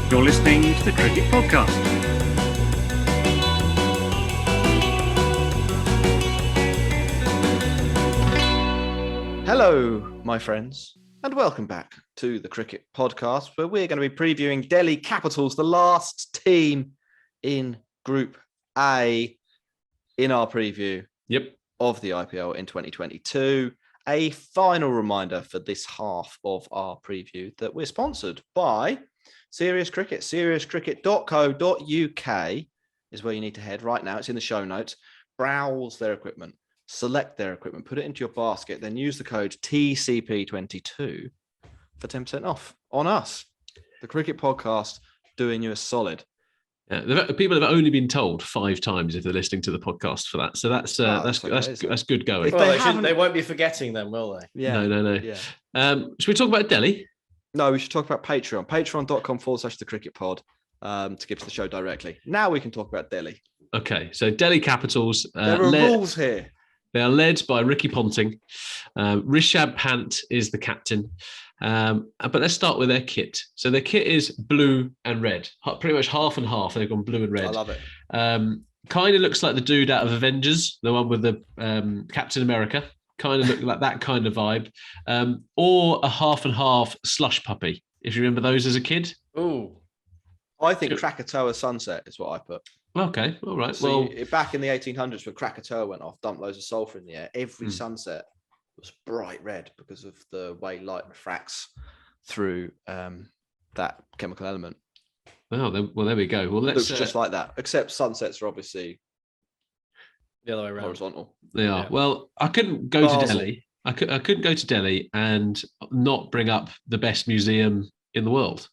You're listening to the Cricket Podcast. Hello, my friends, and welcome back to the Cricket Podcast, where we're going to be previewing Delhi Capitals, the last team in Group A in our preview of the IPL in 2022. A final reminder for this half of our preview that we're sponsored by Serious Cricket. SeriousCricket.co.uk is where you need to head right now. It's in the show notes. Browse their equipment. Select their equipment, put it into your basket, then use the code TCP22 for 10% off on us. The Cricket Podcast doing you a solid. Yeah, people have only been told 5 times if they're listening to the podcast for that. So that's good going. Well, they won't be forgetting them, will they? Yeah. No. Yeah. Should we talk about Delhi? No, we should talk about Patreon. Patreon.com/the Cricket Pod to give to the show directly. Now we can talk about Delhi. Okay, so Delhi Capitals. There are rules here. They are led by Ricky Ponting. Rishabh Pant is the captain. But let's start with their kit. So their kit is blue and red, pretty much half and half. They've gone blue and red. I love it. Kind of looks like the dude out of Avengers, the one with the Captain America. Kind of look like that kind of vibe. Or a half and half slush puppy, if you remember those as a kid. Ooh. I think Krakatoa Sunset is what I put. Okay, all right. So back in the 1800s when Krakatoa went off, dumped loads of sulphur in the air, every sunset was bright red because of the way light refracts through that chemical element. Oh, well, there we go. Well, it looks just like that, except sunsets are obviously the other way around. Horizontal. They are. Yeah. Well, I couldn't go to Delhi. I couldn't go to Delhi and not bring up the best museum in the world.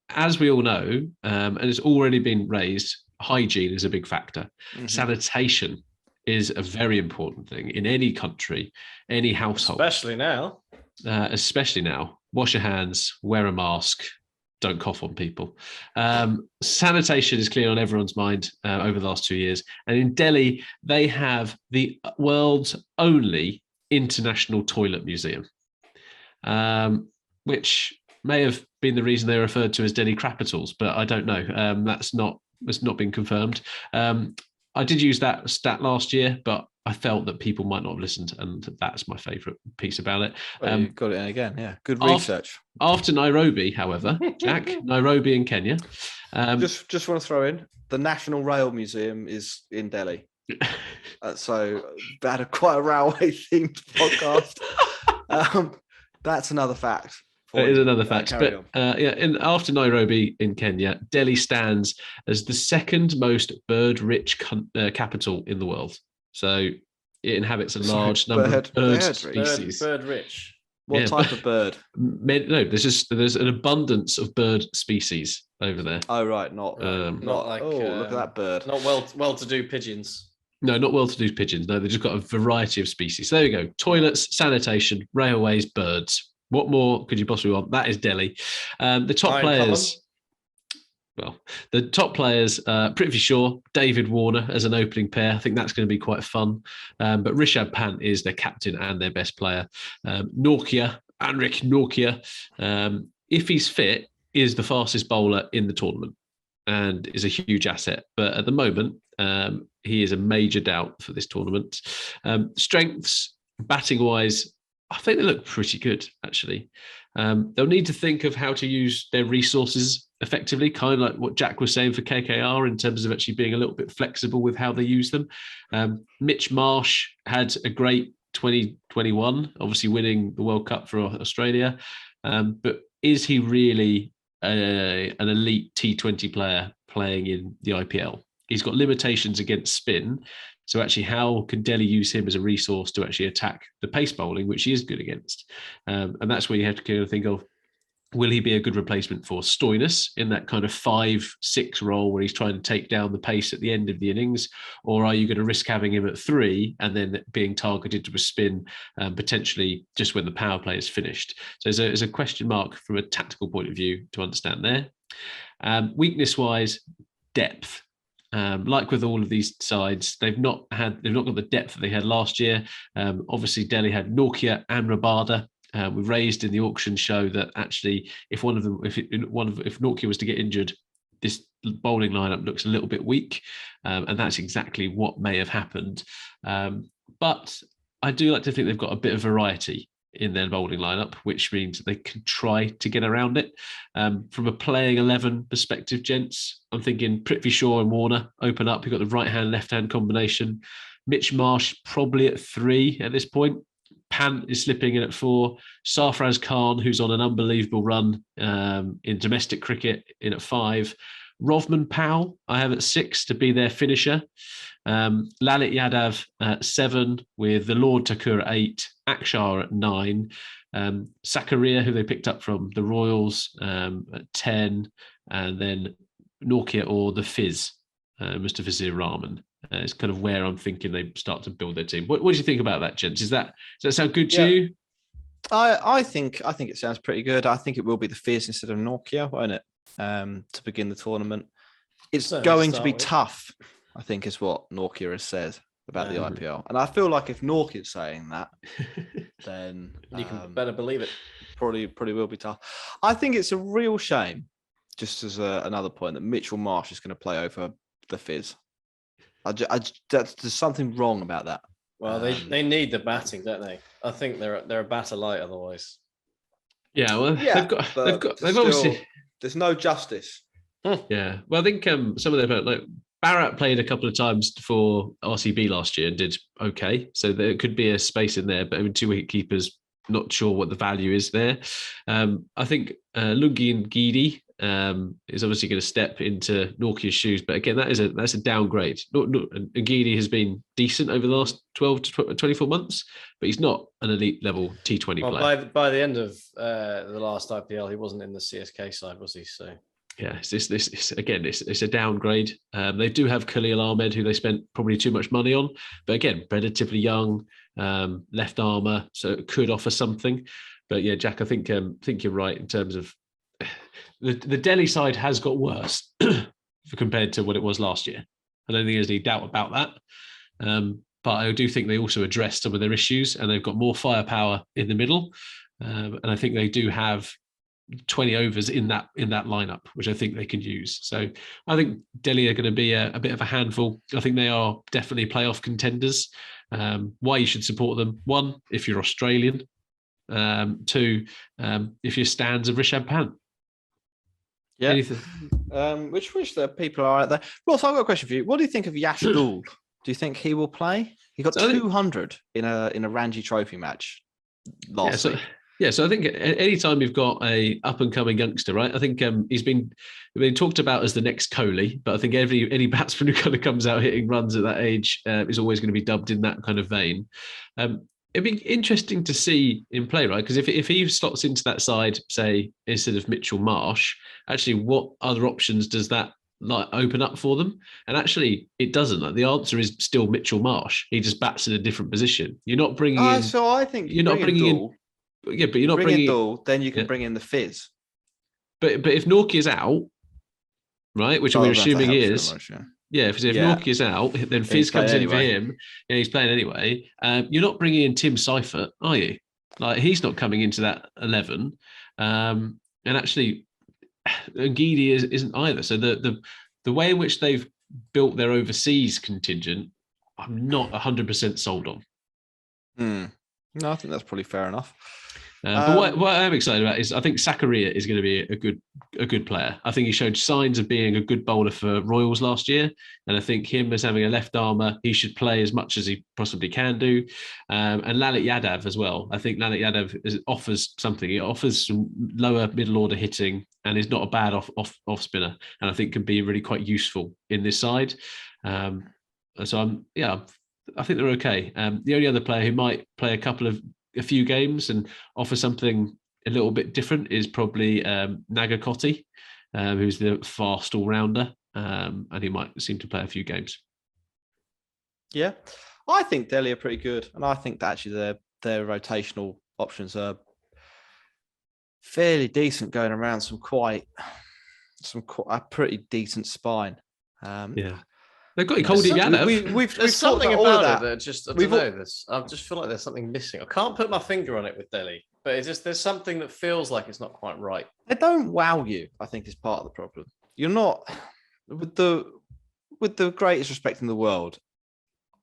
As we all know, and it's already been raised, hygiene is a big factor. Mm-hmm. Sanitation is a very important thing in any country, any household. Especially now. Wash your hands, wear a mask, don't cough on people. Sanitation is clear on everyone's mind over the last 2 years. And in Delhi, they have the world's only international toilet museum, which may have been the reason they're referred to as Delhi Capitals, but I don't know. That's not been confirmed. I did use that stat last year, but I felt that people might not have listened, and that's my favourite piece about it. Well, you got it in again, yeah. Good research. After Nairobi, however, Jack, Nairobi in Kenya. Just want to throw in, the National Rail Museum is in Delhi. So they had quite a railway-themed podcast. That's another fact. It is another fact. But after Nairobi in Kenya, Delhi stands as the second most bird-rich capital in the world. So it inhabits a large number of bird species. Bird-rich. What type of bird? No, there's an abundance of bird species over there. Oh right, not like look at that bird. Not well-to-do pigeons. No, not well-to-do pigeons. No, they've just got a variety of species. So there you go. Toilets, sanitation, railways, birds. What more could you possibly want? That is Delhi. The top players, pretty sure David Warner as an opening pair. I think that's going to be quite fun. But Rishabh Pant is their captain and their best player. Anrich Nortje, if he's fit, is the fastest bowler in the tournament and is a huge asset. But at the moment, he is a major doubt for this tournament. Strengths, batting-wise, I think they look pretty good, actually. They'll need to think of how to use their resources effectively, kind of like what Jack was saying for KKR in terms of actually being a little bit flexible with how they use them. Mitch Marsh had a great 2021, obviously winning the World Cup for Australia. But is he really an elite T20 player playing in the IPL? He's got limitations against spin. So actually, how can Delhi use him as a resource to actually attack the pace bowling, which he is good against? And that's where you have to kind of think of, will he be a good replacement for Stoinis in that kind of 5-6 role where he's trying to take down the pace at the end of the innings? Or are you going to risk having him at 3 and then being targeted to a spin potentially just when the power play is finished? So there's a question mark from a tactical point of view to understand there. Weakness-wise, depth. Like with all of these sides, they've not got the depth that they had last year. Obviously, Delhi had Nortje and Rabada We raised in the auction show that actually, if Nortje was to get injured, this bowling lineup looks a little bit weak, and that's exactly what may have happened. But I do like to think they've got a bit of variety in their bowling lineup, which means they can try to get around it. From a playing 11 perspective, gents, I'm thinking Prithvi Shaw and Warner open up. You've got the right-hand, left-hand combination. Mitch Marsh probably at 3 at this point. Pant is slipping in at 4. Sarfraz Khan, who's on an unbelievable run in domestic cricket, in at 5. Rovman Powell, I have at 6 to be their finisher. Lalit Yadav at 7, with the Lord Thakur at 8, Akshar at 9, Sakaria, who they picked up from the Royals, at 10, and then Nortje or the Fizz, Mr. Vazir Rahman. It's kind of where I'm thinking they start to build their team. What do you think about that, gents? Does that sound good to you? I think it sounds pretty good. I think it will be the Fizz instead of Nortje, won't it? To begin the tournament. It's going to be tough, I think, is what Nortje has said about the IPL. And I feel like if Nortje is saying that, then you can better believe it. Probably will be tough. I think it's a real shame, just as another point, that Mitchell Marsh is going to play over the Fizz. There's something wrong about that. Well, they need the batting, don't they? I think they're a batter light otherwise. Yeah, well, they've obviously. There's no justice. Yeah, well, I think some of them, like Bharat, played a couple of times for RCB last year and did okay. So there could be a space in there, but I mean, 2 wicket keepers, not sure what the value is there. I think Lungi and Gidi is obviously going to step into Nortje's shoes, but again, that's a downgrade. Gidi has been decent over the last 12 to 24 months, but he's not an elite level T20 player. By the end of the last IPL, he wasn't in the CSK side, was he? So yeah, it's a downgrade. They do have Khalil Ahmed, who they spent probably too much money on, but again, relatively young, left armour, so it could offer something. But yeah, Jack, I think you're right in terms of the Delhi side has got worse compared to what it was last year. I don't think there's any doubt about that. But I do think they also addressed some of their issues, and they've got more firepower in the middle. And I think they do have 20 overs in that lineup, which I think they can use. So I think Delhi are going to be a bit of a handful. I think they are definitely playoff contenders. Why you should support them? 1, if you're Australian. 2, if you're stands of Rishabh Pant. Yeah. Which the people are out there. Ross, I've got a question for you. What do you think of Yash Gould? Do you think he will play? He got 200 in a Ranji Trophy match last week. So I think anytime you've got a up and coming youngster, right? I think he's been talked about as the next Kohli, but I think any batsman who kind of comes out hitting runs at that age is always going to be dubbed in that kind of vein. It'd be interesting to see in play, right? Because if he slots into that side, say, instead of Mitchell Marsh, actually, what other options does that like open up for them? And actually, it doesn't. Like, the answer is still Mitchell Marsh. He just bats in a different position. You're not bringing in. So I think you're not bringing in. Yeah, but you're not bringing in. Then you can bring in the Fizz. But if Nortje is out, right, which we're assuming he is. If Nortje is out, then Fizz comes in for him. Yeah, he's playing anyway. You're not bringing in Tim Seifert, are you? Like, he's not coming into that 11. And actually, Gidi isn't either. So the way in which they've built their overseas contingent, I'm not 100% sold on. No, I think that's probably fair enough. But what I'm excited about is I think Sakaria is going to be a good player. I think he showed signs of being a good bowler for Royals last year, and I think him as having a left armour, he should play as much as he possibly can do. And Lalit Yadav as well. I think Lalit Yadav offers something. He offers some lower middle order hitting, and is not a bad off spinner, and I think can be really quite useful in this side. So I think they're okay. The only other player who might play a few games and offer something a little bit different is probably Nagakoti, who's the fast all-rounder, and he might seem to play a few games. Yeah, I think Delhi are pretty good, and I think that actually their rotational options are fairly decent, going around a pretty decent spine. They've got Kuldeep Yadav. There's something about it that just, I don't know. I just feel like there's something missing. I can't put my finger on it with Delhi. but it's just there's something that feels like it's not quite right. They don't wow you, I think, is part of the problem. You're not with the greatest respect in the world.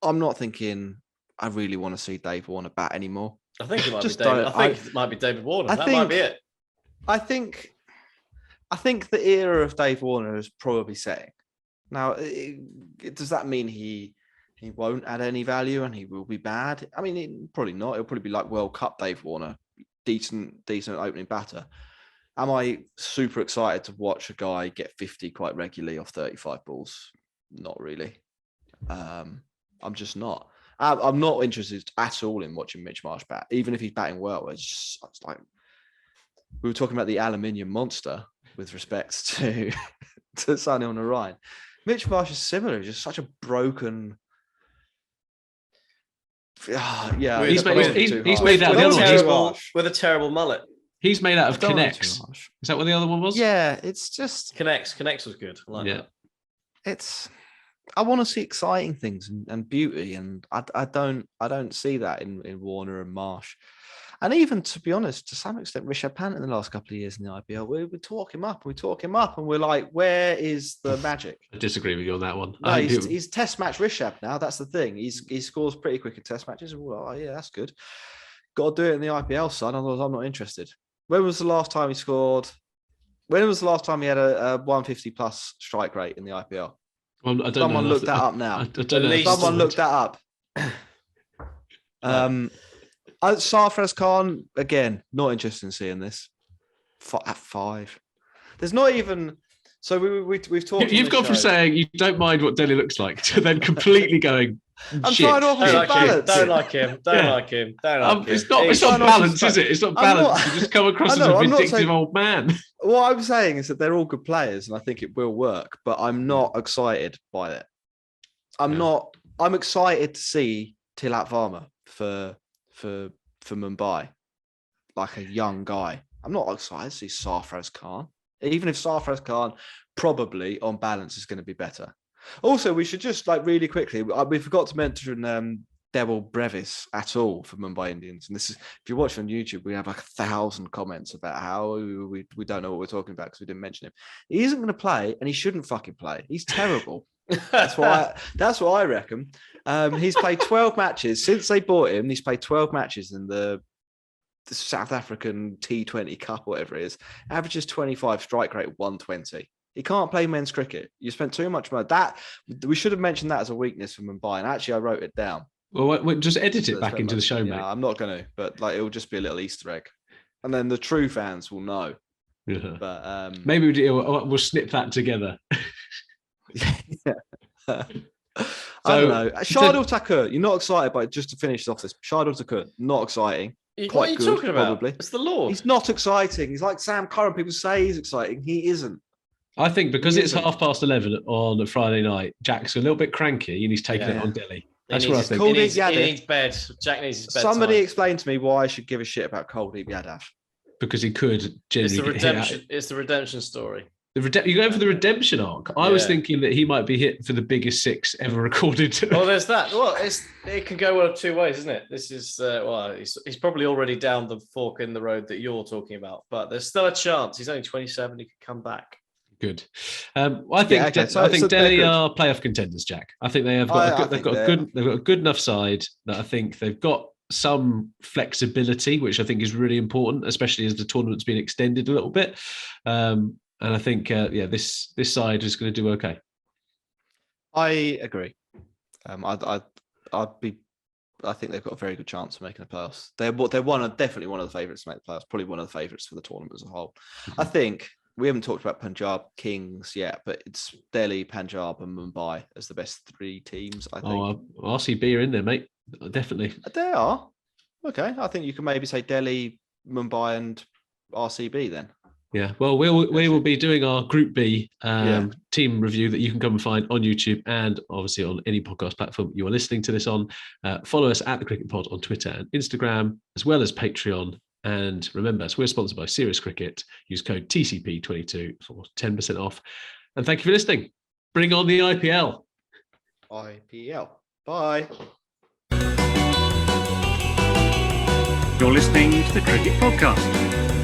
I'm not thinking I really want to see Dave Warner bat anymore. I think it might Just be David. don't- I think it might be David Warner. I That think- might be it. I think the era of Dave Warner is probably setting. Now, does that mean he won't add any value and he will be bad? I mean, probably not. It'll probably be like World Cup Dave Warner, decent opening batter. Am I super excited to watch a guy get 50 quite regularly off 35 balls? Not really. I'm just not. I'm not interested at all in watching Mitch Marsh bat, even if he's batting well. It's like we were talking about the aluminium monster with respect to Sunny on the Ryan. Mitch Marsh is similar. He's just such a broken. Yeah, He's made out with, the other one. With a terrible mullet. He's made out of Don't want Connects. too harsh. Is that what the other one was? Yeah, it's just Connects was good. I like that. it's. I want to see exciting things and beauty, and I don't see that in Warner and Marsh, and even to be honest, to some extent, Rishabh Pant in the last couple of years in the IPL, we talk him up, and we're like, where is the magic? I disagree with you on that one. No, I think he's Test match Rishabh now. That's the thing. He scores pretty quick in Test matches. Well, yeah, that's good. Got to do it in the IPL, son. Otherwise, I'm not interested. When was the last time he scored? When was the last time he had a 150 plus strike rate in the IPL? I don't Someone know look that up now. I don't know. least- Someone look that up. Sarfraz Khan, again, not interested in seeing this. At 5. There's not even. So we've talked. You've gone from saying you don't mind what Delhi looks like to then completely going. I'm shit. trying to offer Don't some like him. balance. Don't like him. Don't Yeah. like him. Don't like him. It's not He's balance, trying to is it? It's not I'm balance. not- You just come across I as know, a I'm not vindictive saying- old man. What I'm saying is that they're all good players, and I think it will work. But I'm not excited by it. I'm Yeah. not. I'm excited to see Tilak Varma for Mumbai, like a young guy. I'm not excited to see Sarfraz Khan, even if Sarfraz Khan probably on balance is going to be better. Also, we should just like really quickly. We forgot to mention Devil Brevis at all for Mumbai Indians. And this is, if you watch on YouTube, we have like 1,000 comments about how we don't know what we're talking about because we didn't mention him. He isn't going to play, and he shouldn't fucking play. He's terrible. That's what I reckon. He's played 12 matches since they bought him. He's played 12 matches in the South African T20 Cup, whatever it is. Averages 25, strike rate 120. He can't play men's cricket. You spent too much money. That we should have mentioned that as a weakness for Mumbai, and actually I wrote it down. Well, just edit it So back into the show, mate. I'm not going to, but like it'll just be a little Easter egg, and then the true fans will know. Yeah. But Maybe we'll snip that together. I don't know. Shardul Thakur, you're not excited by it, just to finish off this. Shardul Thakur, not exciting. What Quite are you good, talking about? probably. It's the Lord. He's not exciting. He's like Sam Curran. People say he's exciting. He isn't. I think because He it's isn't. 11:30 on a Friday night, Jack's a little bit cranky and he's taking it Yeah. on Delhi. He That's needs what I his- think. Cool. He needs, Kuldeep he Yadav. needs bed. Jack needs his bed. Somebody explain to me why I should give a shit about Kuldeep Yadav. Because he could It's generally the get hit out. redemption. It's the redemption story. You're going for the redemption arc. I was Yeah. thinking that he might be hit for the biggest 6 ever recorded. Well, there's that. Well, it can go one of two ways, isn't it? This is he's probably already down the fork in the road that you're talking about, but there's still a chance. He's only 27. He could come back. Good. I think okay, so they're Delhi good. are playoff contenders, Jack. I think they have they've got a good enough side that I think they've got some flexibility, which I think is really important, especially as the tournament's been extended a little bit. And I think this side is going to do okay. I agree. I think they've got a very good chance of making the playoffs. They're definitely one of the favourites to make the playoffs. Probably one of the favourites for the tournament as a whole. I think we haven't talked about Punjab Kings yet, but it's Delhi, Punjab, and Mumbai as the best 3 teams. I think. Oh, RCB are in there, mate. Definitely. They are. Okay. I think you can maybe say Delhi, Mumbai, and RCB then. Yeah, well, we will be doing our Group B team review that you can come and find on YouTube and obviously on any podcast platform you are listening to this on. Follow us at the Cricket Pod on Twitter and Instagram, as well as Patreon. And remember, we're sponsored by Serious Cricket. Use code TCP22 for 10% off. And thank you for listening. Bring on the IPL. IPL. Bye. You're listening to the Cricket Podcast.